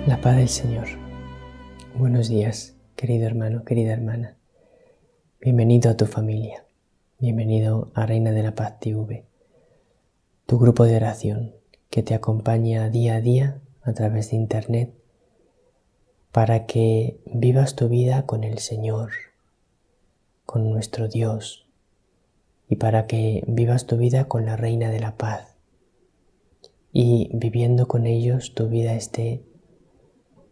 La paz del Señor. Buenos días, querido hermano, querida hermana. Bienvenido a tu familia. Bienvenido a Reina de la Paz TV, tu grupo de oración que te acompaña día a día a través de internet para que vivas tu vida con el Señor, con nuestro Dios, y para que vivas tu vida con la Reina de la Paz y viviendo con ellos tu vida esté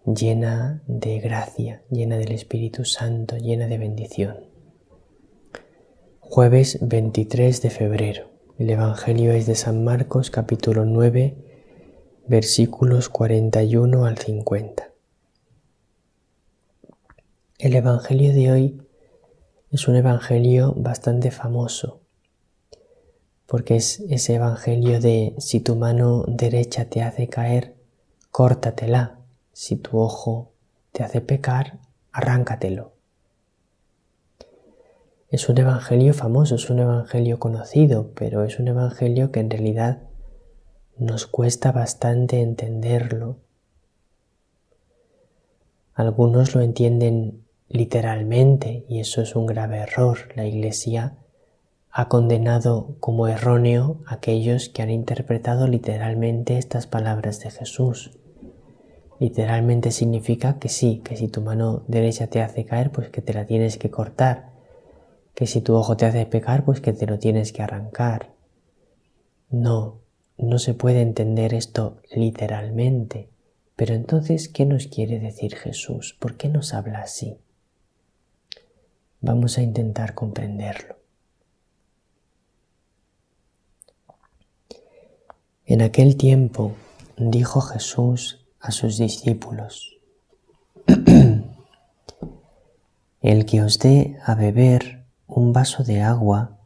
llena de gracia, llena del Espíritu Santo, llena de bendición. Jueves 23 de febrero. El Evangelio es de San Marcos, capítulo 9, versículos 41 al 50. El Evangelio de hoy es un Evangelio bastante famoso, porque es ese Evangelio de si tu mano derecha te hace caer, córtatela. Si tu ojo te hace pecar, arráncatelo. Es un evangelio famoso, es un evangelio conocido, pero es un evangelio que en realidad nos cuesta bastante entenderlo. Algunos lo entienden literalmente y eso es un grave error. La Iglesia ha condenado como erróneo a aquellos que han interpretado literalmente estas palabras de Jesús. Literalmente significa que sí, que si tu mano derecha te hace caer, pues que te la tienes que cortar. Que si tu ojo te hace pecar, pues que te lo tienes que arrancar. No se puede entender esto literalmente. Pero entonces, ¿qué nos quiere decir Jesús? ¿Por qué nos habla así? Vamos a intentar comprenderlo. En aquel tiempo dijo Jesús a sus discípulos: El que os dé a beber un vaso de agua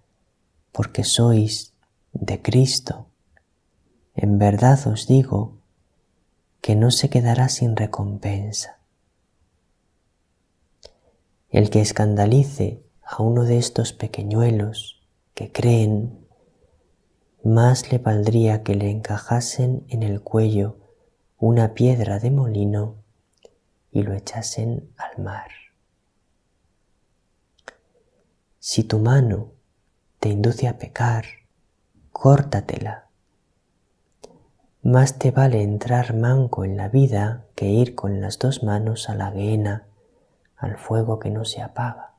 porque sois de Cristo, en verdad os digo que no se quedará sin recompensa. El que escandalice a uno de estos pequeñuelos que creen, más le valdría que le encajasen en el cuello una piedra de molino y lo echasen al mar. Si tu mano te induce a pecar, córtatela. Más te vale entrar manco en la vida que ir con las dos manos a la gehenna, al fuego que no se apaga.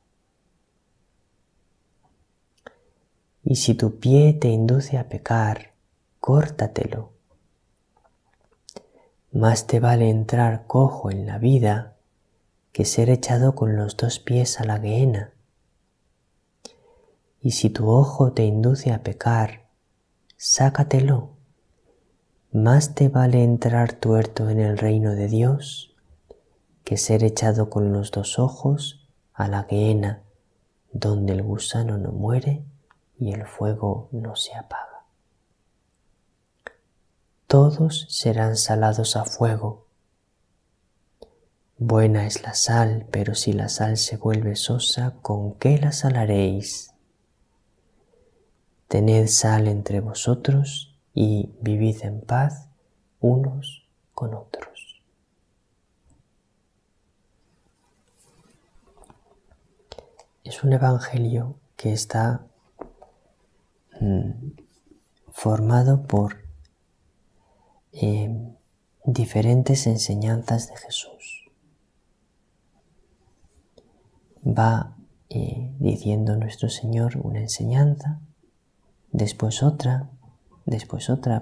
Y si tu pie te induce a pecar, córtatelo. Más te vale entrar cojo en la vida que ser echado con los dos pies a la gehenna. Y si tu ojo te induce a pecar, sácatelo. Más te vale entrar tuerto en el reino de Dios que ser echado con los dos ojos a la gehenna, donde el gusano no muere y el fuego no se apaga. Todos serán salados a fuego. Buena es la sal, pero si la sal se vuelve sosa, ¿con qué la salaréis? Tened sal entre vosotros y vivid en paz unos con otros. Es un evangelio que está formado por diferentes enseñanzas de Jesús. Va diciendo nuestro Señor una enseñanza, después otra,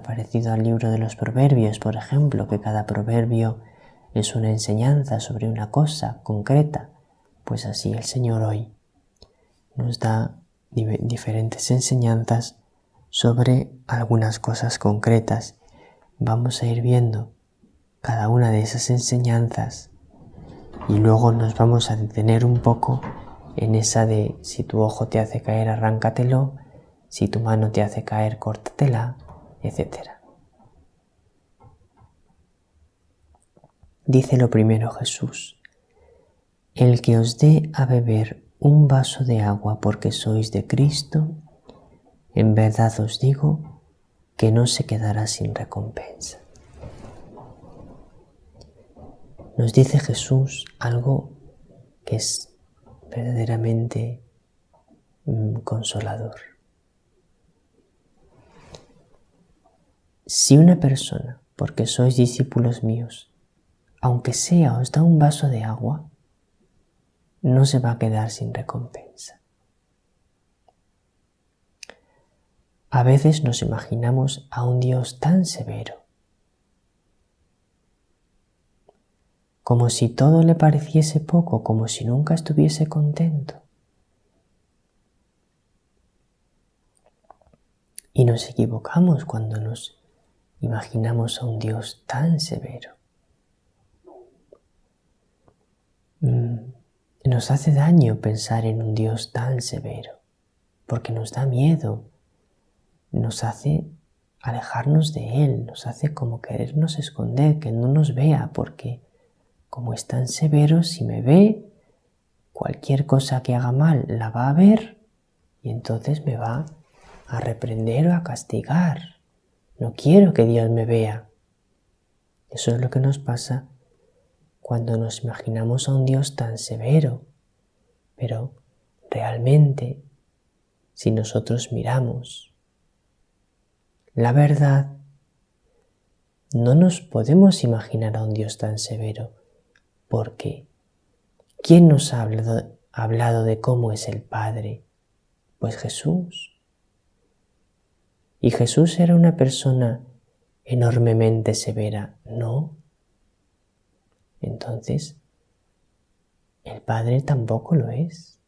parecido al libro de los proverbios, por ejemplo, que cada proverbio es una enseñanza sobre una cosa concreta. Pues así el Señor hoy nos da diferentes enseñanzas sobre algunas cosas concretas. Vamos a ir viendo cada una de esas enseñanzas y luego nos vamos a detener un poco en esa de si tu ojo te hace caer, arráncatelo, si tu mano te hace caer, córtatela, etc. Dice lo primero Jesús: el que os dé a beber un vaso de agua porque sois de Cristo, en verdad os digo que no se quedará sin recompensa. nos dice Jesús algo que es verdaderamente consolador. Si una persona, porque sois discípulos míos, aunque sea os da un vaso de agua, no se va a quedar sin recompensa. A veces nos imaginamos a un Dios tan severo, como si todo le pareciese poco, como si nunca estuviese contento. Y nos equivocamos cuando nos imaginamos a un Dios tan severo. Nos hace daño pensar en un Dios tan severo, porque nos da miedo, nos hace alejarnos de Él, nos hace como querernos esconder, que no nos vea, porque como es tan severo, si me ve, cualquier cosa que haga mal la va a ver y entonces me va a reprender o a castigar. No quiero que Dios me vea. Eso es lo que nos pasa cuando nos imaginamos a un Dios tan severo. Pero realmente, si nosotros miramos la verdad, no nos podemos imaginar a un Dios tan severo, porque ¿quién nos ha hablado de cómo es el Padre? Pues Jesús. ¿Y Jesús era una persona enormemente severa? No. Entonces, el Padre tampoco lo es.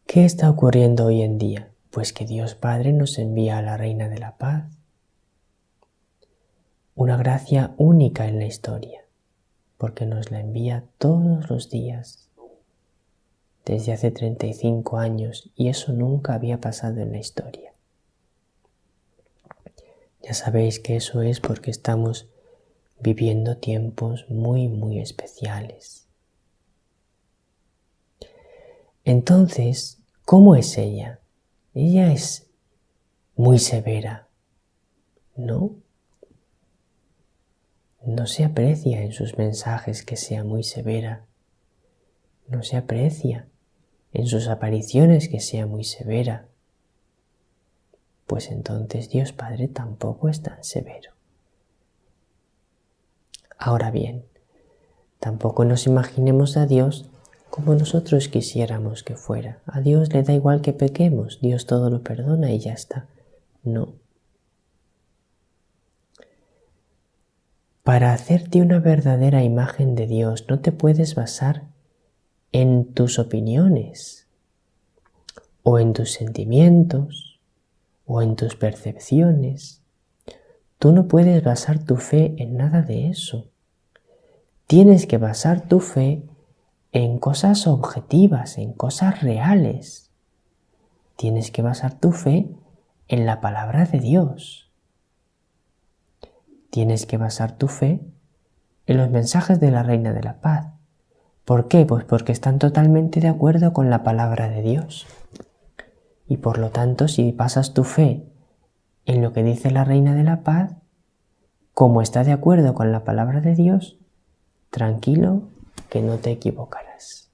¿Qué está ocurriendo hoy en día? Pues que Dios Padre nos envía a la Reina de la Paz. Una gracia única en la historia, porque nos la envía todos los días, desde hace 35 años, y eso nunca había pasado en la historia. Ya sabéis que eso es porque estamos viviendo tiempos muy, muy especiales. Entonces, ¿cómo es ella? Ella es muy severa, ¿no? No se aprecia en sus mensajes que sea muy severa. No se aprecia en sus apariciones que sea muy severa. Pues entonces Dios Padre tampoco es tan severo. Ahora bien, tampoco nos imaginemos a Dios como nosotros quisiéramos que fuera. A Dios le da igual que pequemos, Dios todo lo perdona y ya está. No. Para hacerte una verdadera imagen de Dios no te puedes basar en tus opiniones, o en tus sentimientos, o en tus percepciones. Tú no puedes basar tu fe en nada de eso. Tienes que basar tu fe en cosas objetivas, en cosas reales. Tienes que basar tu fe en la palabra de Dios. Tienes que basar tu fe en los mensajes de la Reina de la Paz. ¿Por qué? Pues porque están totalmente de acuerdo con la palabra de Dios. Y por lo tanto, si basas tu fe en lo que dice la Reina de la Paz, como está de acuerdo con la palabra de Dios, tranquilo que no te equivocarás.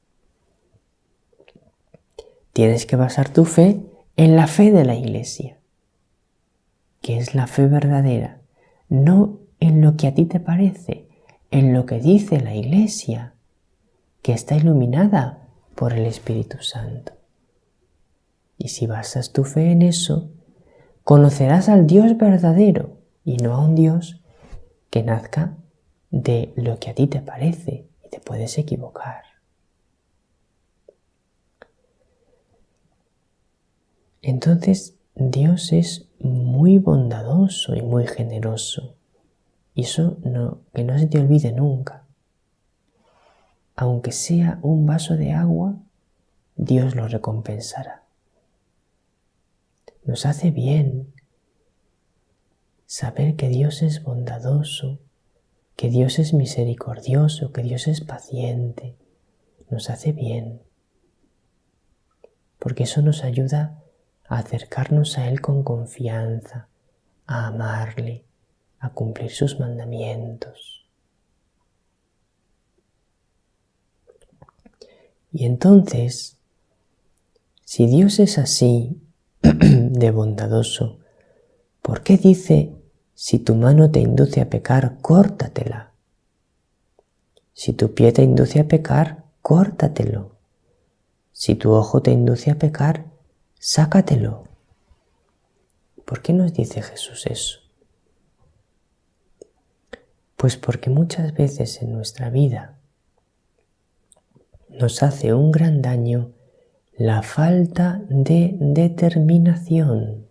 Tienes que basar tu fe en la fe de la Iglesia, que es la fe verdadera, no en lo que a ti te parece, en lo que dice la Iglesia, que está iluminada por el Espíritu Santo. Y si basas tu fe en eso, conocerás al Dios verdadero y no a un Dios que nazca de lo que a ti te parece y te puedes equivocar. Entonces, Dios es muy bondadoso y muy generoso. Y eso que no se te olvide nunca. Aunque sea un vaso de agua, Dios lo recompensará. Nos hace bien saber que Dios es bondadoso, que Dios es misericordioso, que Dios es paciente. Nos hace bien, porque eso nos ayuda a acercarnos a Él con confianza, a amarle, a cumplir sus mandamientos. Y entonces, si Dios es así de bondadoso, ¿por qué dice, si tu mano te induce a pecar, córtatela? Si tu pie te induce a pecar, córtatelo. Si tu ojo te induce a pecar, sácatelo. ¿Por qué nos dice Jesús eso? Pues porque muchas veces en nuestra vida nos hace un gran daño la falta de determinación.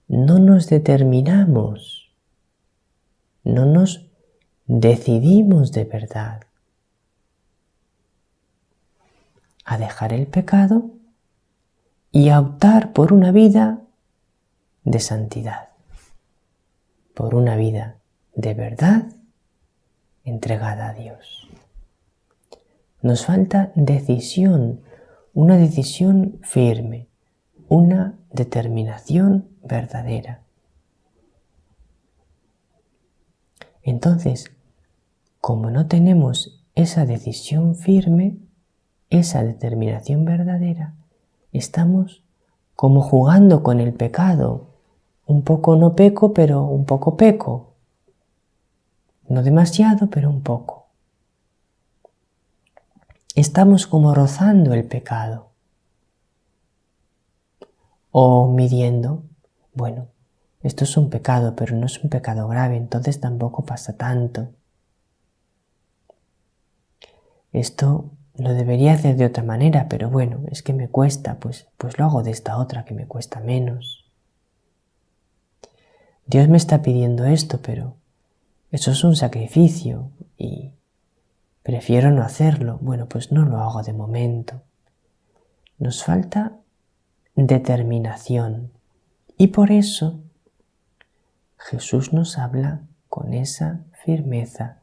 No nos determinamos, no nos decidimos de verdad a dejar el pecado y a optar por una vida de santidad, por una vida de verdad entregada a Dios. Nos falta decisión, una decisión firme, una determinación verdadera. Entonces, como no tenemos esa decisión firme, esa determinación verdadera, estamos como jugando con el pecado. Un poco no peco, pero un poco peco. No demasiado, pero un poco. Estamos como rozando el pecado. O midiendo, bueno, esto es un pecado, pero no es un pecado grave, entonces tampoco pasa tanto. Esto lo debería hacer de otra manera, pero bueno, es que me cuesta, pues lo hago de esta otra que me cuesta menos. Dios me está pidiendo esto, pero eso es un sacrificio y prefiero no hacerlo. Bueno, pues no lo hago de momento. Nos falta determinación y por eso Jesús nos habla con esa firmeza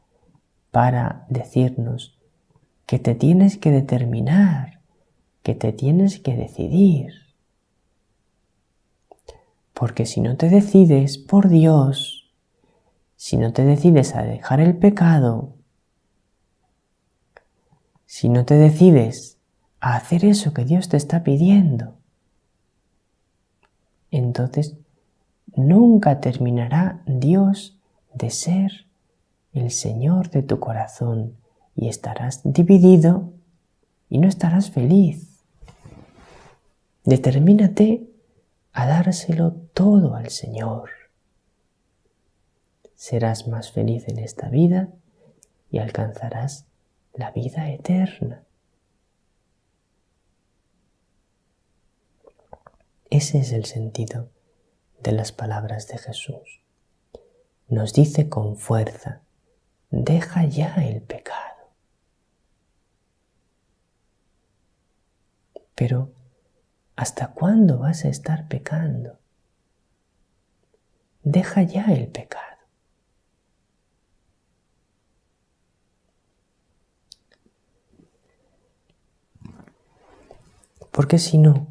para decirnos que te tienes que determinar, que te tienes que decidir. Porque si no te decides por Dios, si no te decides a dejar el pecado, si no te decides a hacer eso que Dios te está pidiendo, entonces nunca terminará Dios de ser el Señor de tu corazón y estarás dividido y no estarás feliz. Determínate a dárselo todo al Señor. Serás más feliz en esta vida y alcanzarás la vida eterna. Ese es el sentido de las palabras de Jesús. Nos dice con fuerza, deja ya el pecado. Pero, ¿hasta cuándo vas a estar pecando? Deja ya el pecado. Porque si no,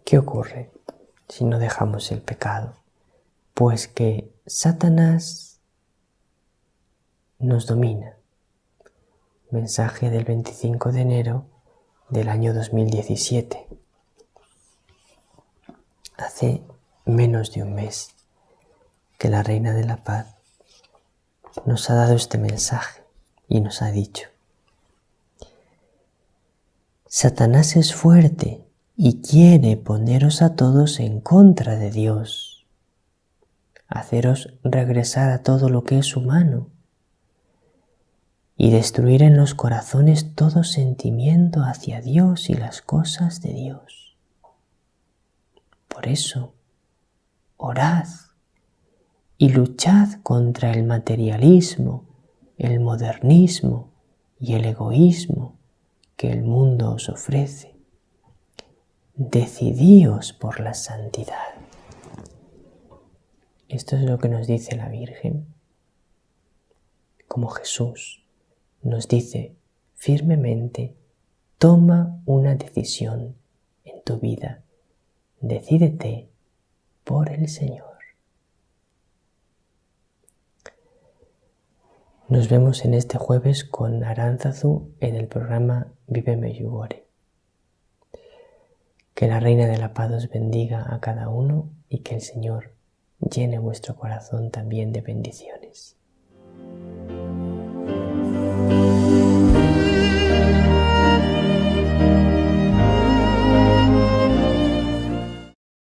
¿qué ocurre si no dejamos el pecado? Pues que Satanás nos domina. Mensaje del 25 de enero del año 2017. Hace menos de un mes que la Reina de la Paz nos ha dado este mensaje y nos ha dicho: Satanás es fuerte y quiere poneros a todos en contra de Dios, haceros regresar a todo lo que es humano y destruir en los corazones todo sentimiento hacia Dios y las cosas de Dios. Por eso, orad y luchad contra el materialismo, el modernismo y el egoísmo que el mundo os ofrece. Decidíos por la santidad. Esto es lo que nos dice la Virgen, como Jesús nos dice firmemente: toma una decisión en tu vida, decídete por el Señor. Nos vemos en este jueves con Aránzazu en el programa Vive Medjugorje. Que la Reina de la Paz os bendiga a cada uno y que el Señor llene vuestro corazón también de bendiciones.